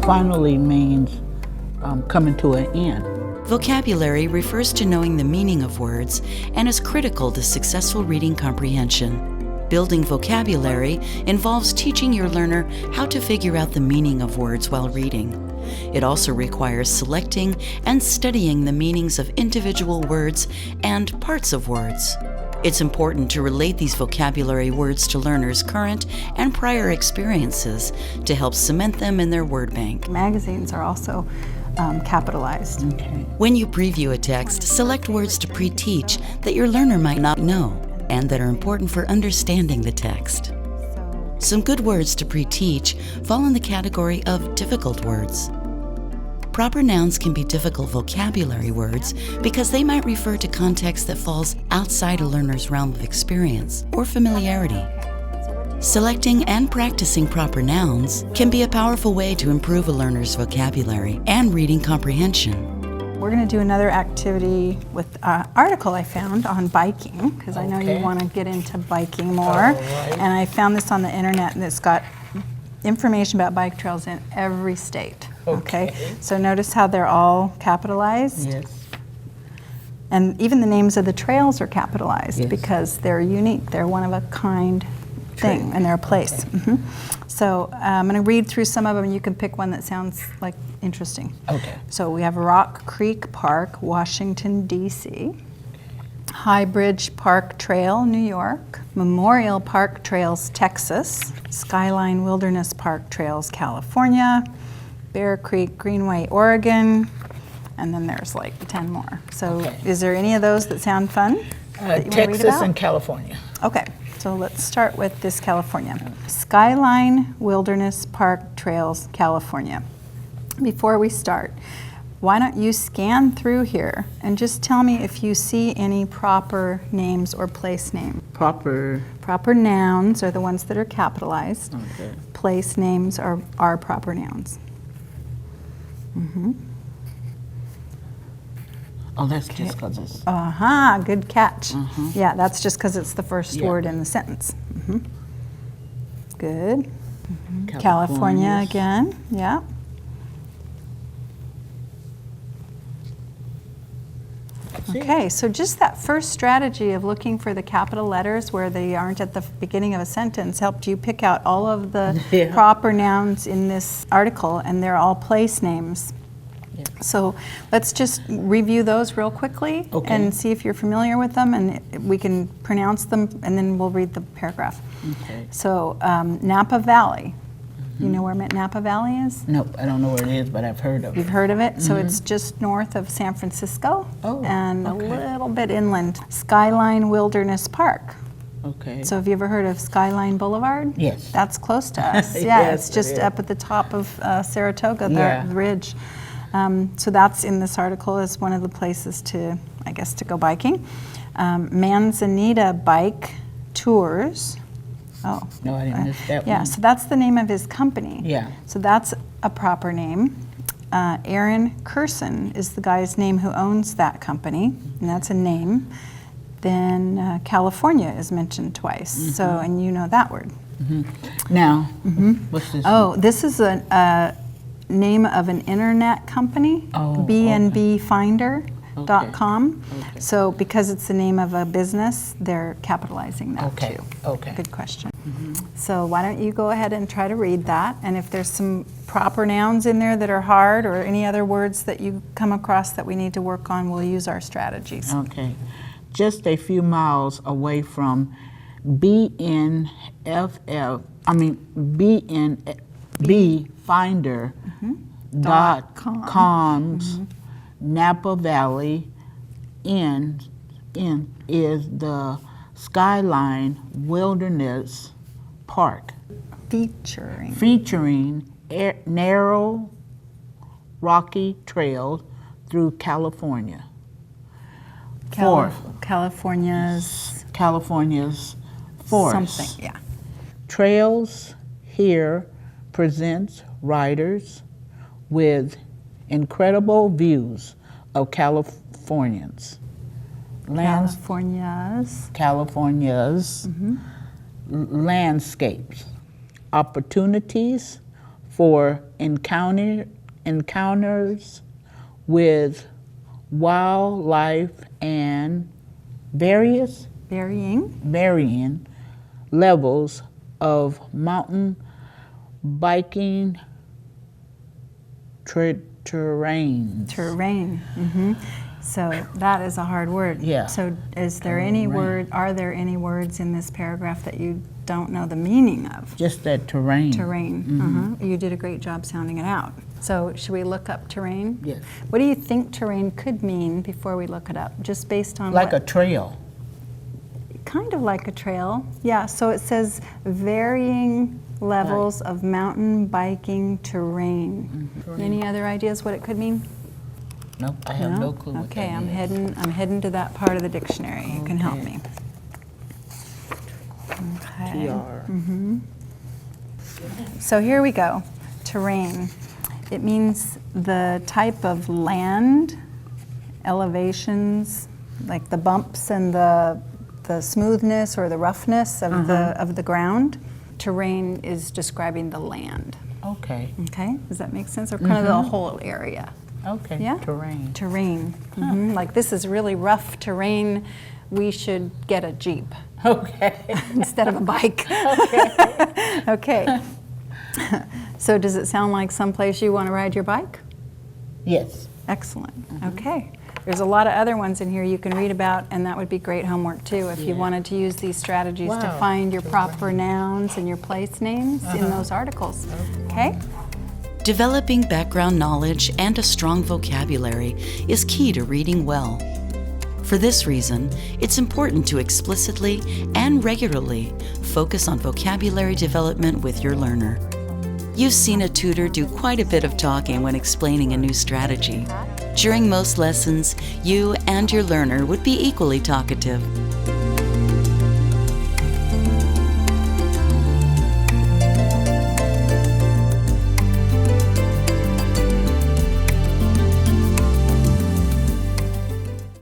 finally means coming to an end. Vocabulary refers to knowing the meaning of words and is critical to successful reading comprehension. Building vocabulary involves teaching your learner how to figure out the meaning of words while reading. It also requires selecting and studying the meanings of individual words and parts of words. It's important to relate these vocabulary words to learners' current and prior experiences to help cement them in their word bank. Magazines are also capitalized. Okay. When you preview a text, select words to pre-teach that your learner might not know and that are important for understanding the text. Some good words to pre-teach fall in the category of difficult words. Proper nouns can be difficult vocabulary words because they might refer to context that falls outside a learner's realm of experience or familiarity. Selecting and practicing proper nouns can be a powerful way to improve a learner's vocabulary and reading comprehension. We're going to do another activity with an article I found on biking, because I know you want to get into biking more. Right. And I found this on the internet, and it's got information about bike trails in every state. Okay. So notice how they're all capitalized? Yes. And even the names of the trails are capitalized Yes. because they're unique. They're one of a kind thing, and they're a place. Okay. So I'm going to read through some of them, and you can pick one that sounds like interesting. Okay. So we have Rock Creek Park, Washington, D.C., High Bridge Park Trail, New York, Memorial Park Trails, Texas, Skyline Wilderness Park Trails, California, Bear Creek Greenway, Oregon, and then there's like 10 more. So is there any of those that sound fun that you want to read Texas about? and California. Okay, so let's start with this California. Skyline Wilderness Park Trails, California. Before we start, why don't you scan through here and just tell me if you see any proper names or place names. Proper. Proper nouns are the ones that are capitalized. Okay. Place names are proper nouns. Oh, that's just because it's. Good catch. Yeah, that's just because it's the first word in the sentence. Good. California again, yeah. Okay, so just that first strategy of looking for the capital letters where they aren't at the beginning of a sentence helped you pick out all of the proper nouns in this article, and they're all place names. Yeah. So let's just review those real quickly and see if you're familiar with them, and we can pronounce them, and then we'll read the paragraph. Okay. So Napa Valley. You know where Napa Valley is? Nope, I don't know where it is, but I've heard of it. You've heard of it? So it's just north of San Francisco and a little bit inland. Skyline Wilderness Park. Okay. So have you ever heard of Skyline Boulevard? Yes. That's close to us. Yeah, Yes, it's just it is. up at the top of Saratoga, Yeah. the ridge. So that's in this article as one of the places to, I guess, to go biking. Manzanita Bike Tours. Oh. No, I didn't miss that Yeah, one. so that's the name of his company. Yeah. So that's a proper name. Aaron Curson is the guy's name who owns that company, and that's a name. Then California is mentioned twice, so, and you know that word. Now, what's this? Oh, this is a name of an internet company, bnbfinder.com. Okay. So because it's the name of a business, they're capitalizing that Okay. too. Okay. Good question. So why don't you go ahead and try to read that, and if there's some proper nouns in there that are hard or any other words that you come across that we need to work on, we'll use our strategies. Okay. Just a few miles away from bnbfinder.com's Napa Valley Inn is the Skyline Wilderness Park, featuring narrow, rocky trails through California. California's forests. something, yeah. Trails here presents riders with incredible views of California's landscapes, opportunities for encounters with wildlife and varying levels of mountain biking terrain. Terrain. So that is a hard word. Yeah. So is there any word? Are there any words in this paragraph that you don't know the meaning of? Just that terrain. Terrain. You did a great job sounding it out. So should we look up terrain? Yes. What do you think terrain could mean before we look it up? Just based on Like what? a trail. Kind of like a trail. Yeah. So it says varying levels of mountain biking terrain. Any other ideas what it could mean? Nope, I have no clue what Okay, that I'm is. heading to that part of the dictionary. You can help me. Okay. TR. So here we go. Terrain. It means the type of land, elevations, like the bumps and the smoothness or the roughness of the ground. Terrain is describing the land. Okay, Okay, does that make sense? Or kind of the whole area. okay, Yeah? terrain. Terrain. Like this is really rough terrain. We should get a Jeep Okay. instead of a bike. Okay. So does it sound like someplace you want to ride your bike? Yes. Excellent. Okay. There's a lot of other ones in here you can read about, and that would be great homework too if you wanted to use these strategies to Wow. find your proper nouns and your place names in those articles. Okay? Developing background knowledge and a strong vocabulary is key to reading well. For this reason, it's important to explicitly and regularly focus on vocabulary development with your learner. You've seen a tutor do quite a bit of talking when explaining a new strategy. During most lessons, you and your learner would be equally talkative.